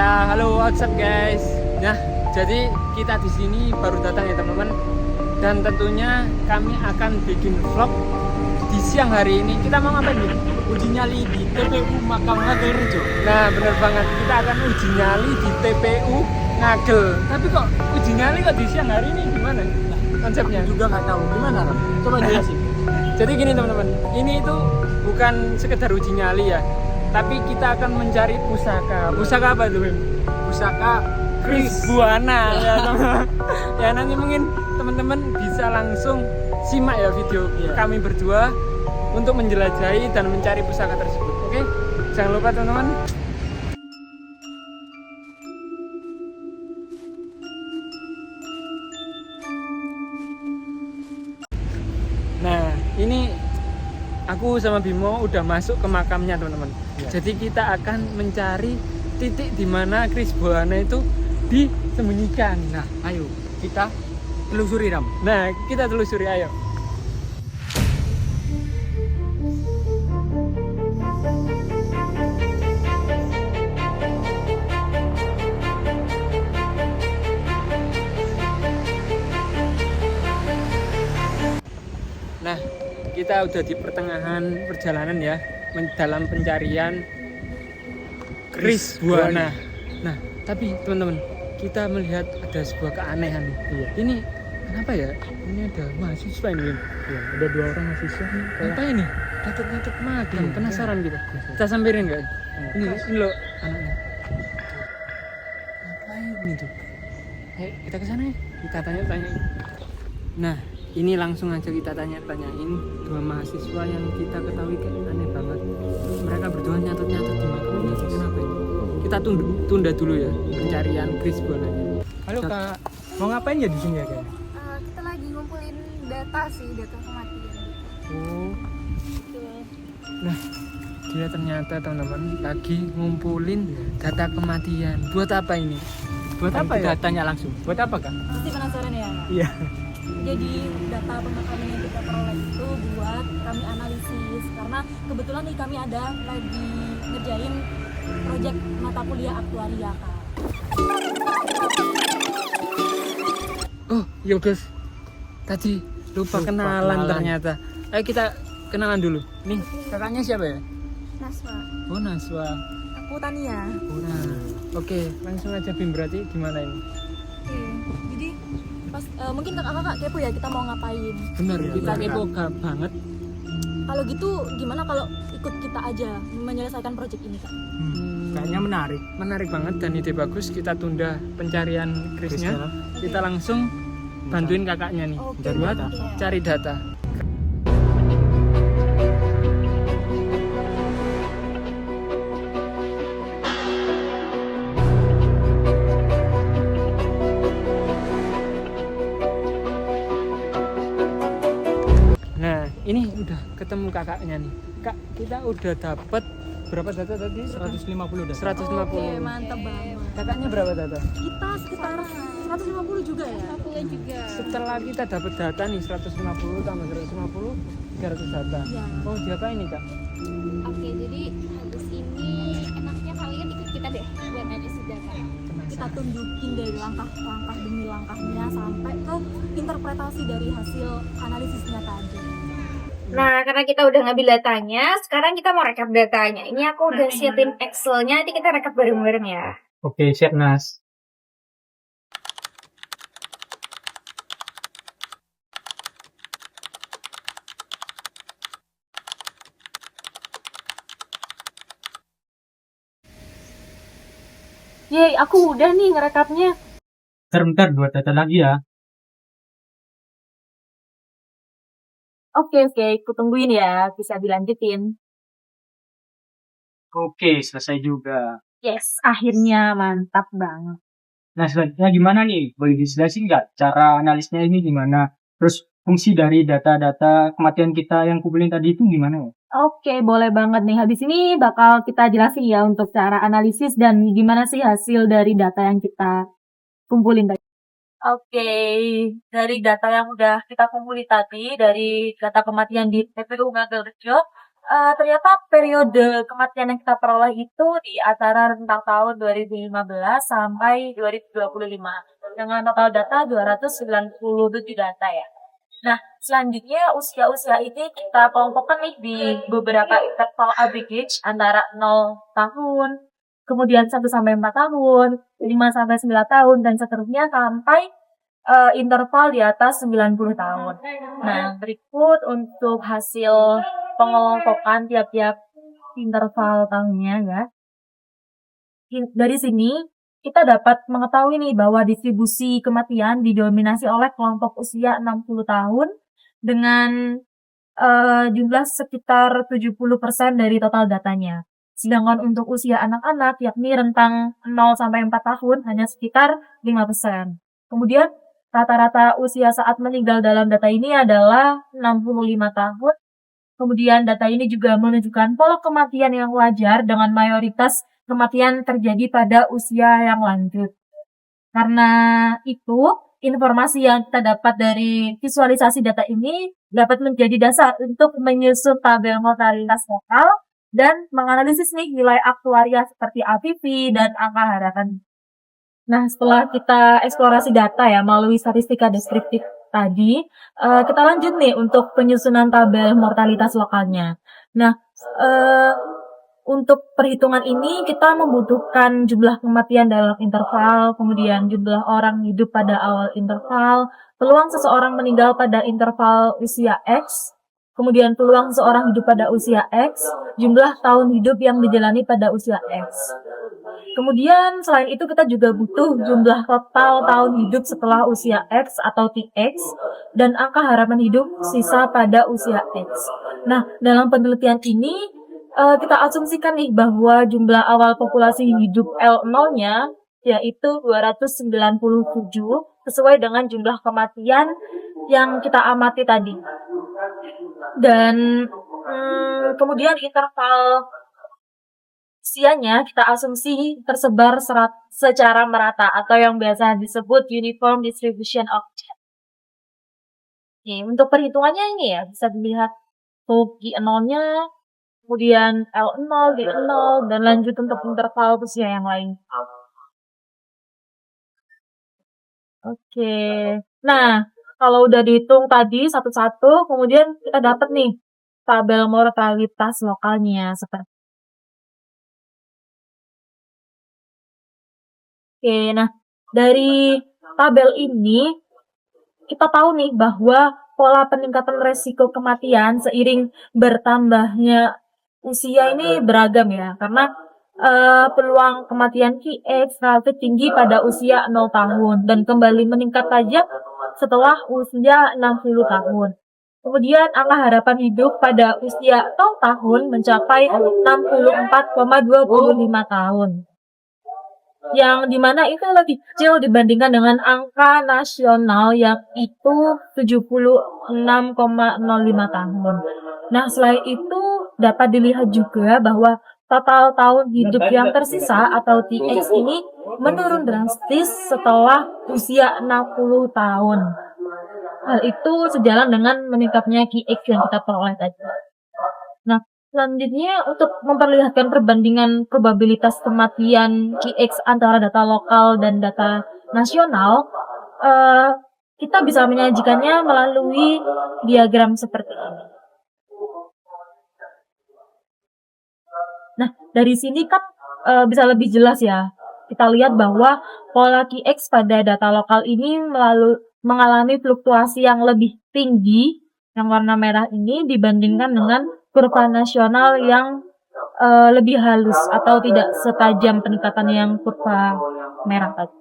Ya, halo, what's up guys? Nah, jadi kita di sini baru datang ya teman-teman. Dan tentunya kami akan bikin vlog di siang hari ini. Kita mau ngapain nih? Uji nyali di TPU Makam Ngagel Rejo. Nah, bener banget. Kita akan uji nyali di TPU Ngagel. Tapi kok uji nyali kok di siang hari ini gimana? Konsepnya? Juga nggak tahu gimana, Ram? Coba jelasin. Jadi gini teman-teman, ini itu bukan sekedar uji nyali ya, tapi kita akan mencari pusaka. Pusaka apa itu, Bim? Pusaka Chris Buana ya teman-teman. Ya nanti mungkin teman-teman bisa langsung simak ya video kami berdua untuk menjelajahi dan mencari pusaka tersebut. Oke, jangan lupa teman-teman. Nah, ini aku sama Bimo udah masuk ke makamnya teman-teman. Jadi kita akan mencari titik di mana Chris Buana itu disembunyikan. Nah, ayo kita telusuri, Ram. Nah, kita telusuri, ayo. Nah, kita udah di pertengahan perjalanan ya, dalam pencarian Chris Buana. Nah, tapi teman-teman, kita melihat ada sebuah keanehan. Iya. Ini kenapa ya? Ini ada mahasiswa ini. Ya, ada 2 orang mahasiswa nih. Apa ini? Nyatet-nyatet magang. Iya, Penasaran iya. kita. Kita samperin nggak? Ini Ini loh anaknya. Ngapain itu? Ayo kita ke sana ya. Kita tanya-tanya. Nah, ini langsung aja kita tanya-tanyain 2 mahasiswa yang kita ketahui kayak aneh banget. Mereka berdua nyatet-nyatet di makamnya. Kenapa ini? Kita tunda dulu ya pencarian Chris Buana. Halo, Kak. Mau ngapain ya di sini ya, Kak? Kita lagi ngumpulin data sih, data kematian gitu. Oh, Gitu. Nah, dia ternyata teman-teman lagi ngumpulin data kematian. Buat apa ini? buat apa Kita ya? Tanya langsung. Buat apa, Kak? Pasti penasaran ya? Iya. Jadi data pemakaman yang kita peroleh itu buat kami analisis. Karena kebetulan nih kami ada lagi ngerjain proyek mata kuliah aktuaria, Kak. Oh, iya guys. Tadi lupa kenalan ternyata. Ayo kita kenalan dulu. Nih, kakaknya siapa ya? Naswa. Oh, Naswa. Aku Tania. Nah, oke, langsung aja Bim, berarti gimana ini? Oke. Jadi pas mungkin kakak-kakak kepo ya kita mau ngapain. Bener, Iya, kita bener. kepo banget. Kalau gitu gimana kalau ikut kita aja menyelesaikan proyek ini, Kak? Kayaknya menarik. Menarik banget dan ide bagus. Kita tunda pencarian Chrisnya. Chrisnya. Kita langsung bantuin kakaknya nih Oke, buat data. cari data. Nah, ini udah ketemu kakaknya nih. Kak, kita udah dapat berapa data tadi? 150 dah. 150. Oke, mantap banget. Kakaknya berapa data? Kita sekitar 150 juga ya? 150 juga. Setelah kita dapat data nih 150 tambah 150 300 data. Iya. Oh, diapain nih, Kak? Oke, jadi habis ini enaknya kalian ikut kita deh buat analisis data. Kita tunjukin dari langkah-langkah demi langkahnya sampai ke interpretasi dari hasil analisisnya tadi. Nah, karena kita udah ngambil datanya, sekarang kita mau rekap datanya. Ini aku udah siapin Excel-nya, nanti kita rekap bareng-bareng ya. Oke, siap, Nas. Yeay, aku udah nih ngerekapnya. Bentar, buat data lagi ya. Oke, aku tungguin ya. Bisa dilanjutin. Oke, selesai juga. Yes, akhirnya mantap banget. Nah, selanjutnya gimana nih? Boleh dijelasin nggak cara analisnya ini gimana? Terus fungsi dari data-data kematian kita yang kumpulin tadi itu gimana ya? Oke, boleh banget nih. Habis ini bakal kita jelasin ya untuk cara analisis dan gimana sih hasil dari data yang kita kumpulin tadi. Oke, dari data yang udah kita kumpulin tadi, dari data kematian di TPU Ngagel Rejo, Ternyata periode kematian yang kita peroleh itu di antara rentang tahun 2015 sampai 2025 dengan total data 297 data ya. Nah, selanjutnya usia-usia ini kita kelompokkan nih di beberapa interval average antara 0 tahun, kemudian 1 sampai 4 tahun, 5 sampai 9 tahun, dan seterusnya sampai interval di atas 90 tahun. Nah, berikut untuk hasil pengelompokan tiap-tiap interval tahunnya ya. Dari sini kita dapat mengetahui nih bahwa distribusi kematian didominasi oleh kelompok usia 60 tahun dengan jumlah sekitar 70% dari total datanya. Sedangkan untuk usia anak-anak yakni rentang 0 sampai 4 tahun hanya sekitar 5%. Kemudian rata-rata usia saat meninggal dalam data ini adalah 65 tahun. Kemudian data ini juga menunjukkan pola kematian yang wajar dengan mayoritas kematian terjadi pada usia yang lanjut. Karena itu, informasi yang kita dapat dari visualisasi data ini dapat menjadi dasar untuk menyusun tabel mortalitas lokal dan menganalisis nih nilai aktuaria seperti APV dan angka harapan. Nah, setelah kita eksplorasi data ya melalui statistika deskriptif tadi, kita lanjut nih untuk penyusunan tabel mortalitas lokalnya. Nah, untuk perhitungan ini kita membutuhkan jumlah kematian dalam interval, kemudian jumlah orang hidup pada awal interval, peluang seseorang meninggal pada interval usia X, kemudian peluang seseorang hidup pada usia X, jumlah tahun hidup yang dijalani pada usia X. Kemudian selain itu kita juga butuh jumlah total tahun hidup setelah usia X atau TX dan angka harapan hidup sisa pada usia X. Nah, dalam penelitian ini kita asumsikan nih bahwa jumlah awal populasi hidup L0-nya yaitu 297 sesuai dengan jumlah kematian yang kita amati tadi. Dan kemudian interval usianya kita asumsi tersebar secara merata atau yang biasa disebut uniform distribution of age. Oke, untuk perhitungannya ini ya bisa dilihat untuk G0-nya, kemudian L0, D0, dan lanjut untuk interval usia yang lain. Oke, nah kalau udah dihitung tadi satu-satu, kemudian kita dapat nih tabel mortalitas lokalnya seperti. Oke, nah dari tabel ini kita tahu nih bahwa pola peningkatan resiko kematian seiring bertambahnya usia ini beragam ya, karena peluang kematian QX relatif tinggi pada usia 0 tahun dan kembali meningkat tajam setelah usia 60 tahun. Kemudian angka harapan hidup pada usia 0 tahun mencapai 64,25 tahun. Yang dimana itu lebih kecil dibandingkan dengan angka nasional yang itu 76,05 tahun. Nah, selain itu dapat dilihat juga bahwa total tahun hidup yang tersisa atau TX ini menurun drastis setelah usia 60 tahun. Hal itu sejalan dengan meningkatnya QX yang kita peroleh tadi. Nah, selanjutnya untuk memperlihatkan perbandingan probabilitas kematian QX antara data lokal dan data nasional, kita bisa menyajikannya melalui diagram seperti ini. Nah, dari sini kan bisa lebih jelas ya. Kita lihat bahwa pola QX pada data lokal ini mengalami fluktuasi yang lebih tinggi, yang warna merah ini dibandingkan dengan kurva nasional yang lebih halus atau tidak setajam peningkatan yang kurva merah tadi.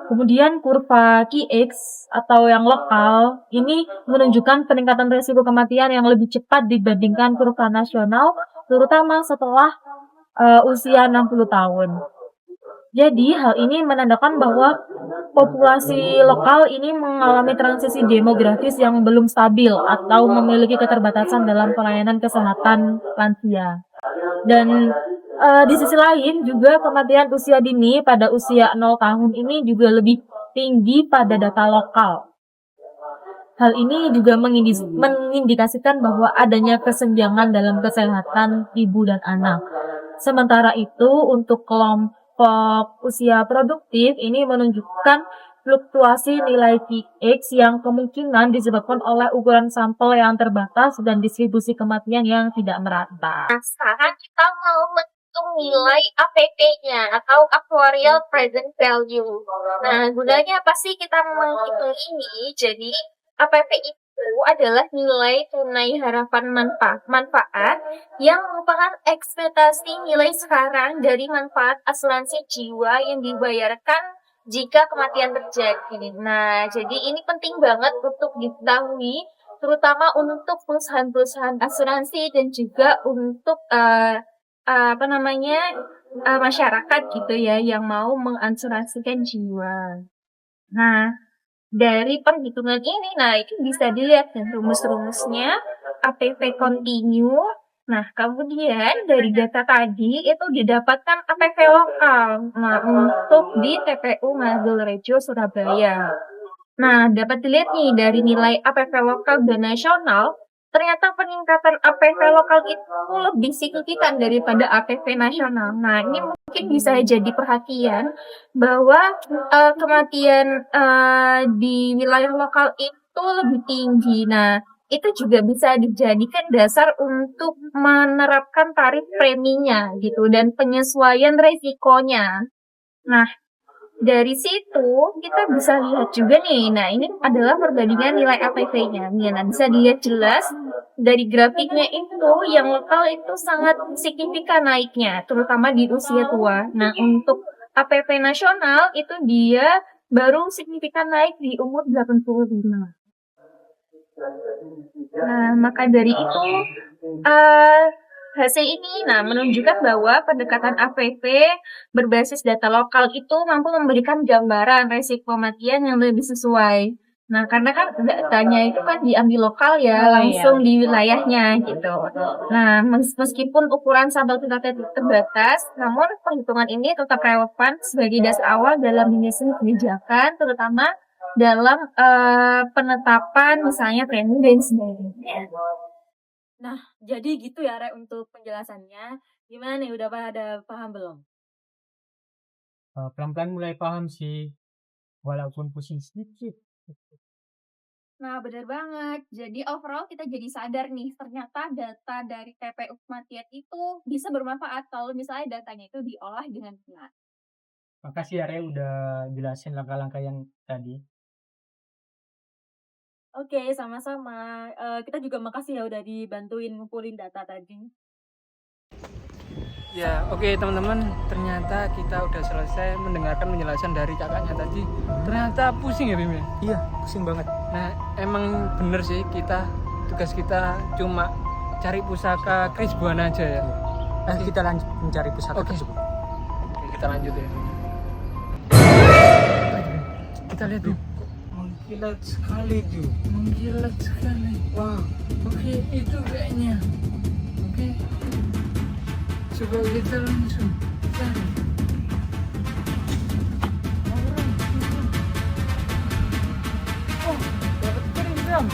Kemudian kurva QX atau yang lokal ini menunjukkan peningkatan risiko kematian yang lebih cepat dibandingkan kurva nasional, terutama setelah usia 60 tahun. Jadi hal ini menandakan bahwa populasi lokal ini mengalami transisi demografis yang belum stabil atau memiliki keterbatasan dalam pelayanan kesehatan lansia. Dan di sisi lain juga kematian usia dini pada usia 0 tahun ini juga lebih tinggi pada data lokal. Hal ini juga mengindikasikan bahwa adanya kesenjangan dalam kesehatan ibu dan anak. Sementara itu, untuk kelompok usia produktif ini menunjukkan fluktuasi nilai pH yang kemungkinan disebabkan oleh ukuran sampel yang terbatas dan distribusi kematian yang tidak merata. Sekarang kita mau menghitung nilai APP-nya atau Actuarial Present Value. Nah, gunanya apa sih kita menghitung ini? Jadi, APP itu adalah nilai tunai harapan manfaat yang merupakan ekspektasi nilai sekarang dari manfaat asuransi jiwa yang dibayarkan jika kematian terjadi. Nah, jadi ini penting banget untuk diketahui, terutama untuk perusahaan-perusahaan asuransi dan juga untuk masyarakat gitu ya yang mau mengasuransikan jiwa. Nah, dari perhitungan ini, nah itu bisa dilihat dan rumus-rumusnya APP continue. Nah, kemudian dari data tadi itu didapatkan APP lokal. Nah, untuk di TPU Ngagel Rejo Surabaya. Nah, dapat dilihat nih dari nilai APP lokal dan nasional, ternyata peningkatan APP lokal itu lebih signifikan daripada APP nasional. Nah, ini mungkin bisa jadi perhatian bahwa kematian di wilayah lokal itu lebih tinggi. Nah, itu juga bisa dijadikan dasar untuk menerapkan tarif preminya gitu dan penyesuaian resikonya. Nah, dari situ kita bisa lihat juga nih. Nah, ini adalah perbandingan nilai APV-nya. Nah, bisa dilihat jelas dari grafiknya itu yang lokal itu sangat signifikan naiknya, terutama di usia tua. Nah, untuk APV nasional itu dia baru signifikan naik di umur 85. Nah, maka dari itu hasil ini menunjukkan bahwa pendekatan APV berbasis data lokal itu mampu memberikan gambaran resiko kematian yang lebih sesuai. Nah, karena kan datanya itu kan diambil lokal ya, langsung di wilayahnya gitu. Nah, meskipun ukuran sampel kita terbatas, namun perhitungan ini tetap relevan sebagai dasar awal dalam menyusun kebijakan, terutama dalam penetapan misalnya premi dan sebagainya. Nah, jadi gitu ya, Rek, untuk penjelasannya. Gimana nih, udah pada paham belum? Pelan-pelan mulai paham sih, walaupun pusing sedikit. Nah, benar banget. Jadi overall kita jadi sadar nih, ternyata data dari TPU kematian itu bisa bermanfaat kalau misalnya datanya itu diolah dengan benar. Makasih ya Re udah jelasin langkah-langkah yang tadi. Oke, sama-sama. Kita juga makasih ya udah dibantuin ngumpulin data tadi. Ya, oke teman-teman, ternyata kita udah selesai mendengarkan penjelasan dari kakaknya tadi. Ternyata pusing ya, Bim ya? Iya, pusing banget. Nah, emang bener sih tugas kita cuma cari pusaka Kris Buana aja ya. Nanti kita lanjut mencari pusaka Oke. tersebut. Oke, kita lanjut ya. Kita lihat tuh. Mengkilat sekali tuh. Mengkilat sekali. Wow. Oke, itu kayaknya. Oke. Coba kita langsung cari. Oh, dapat kering, Bram.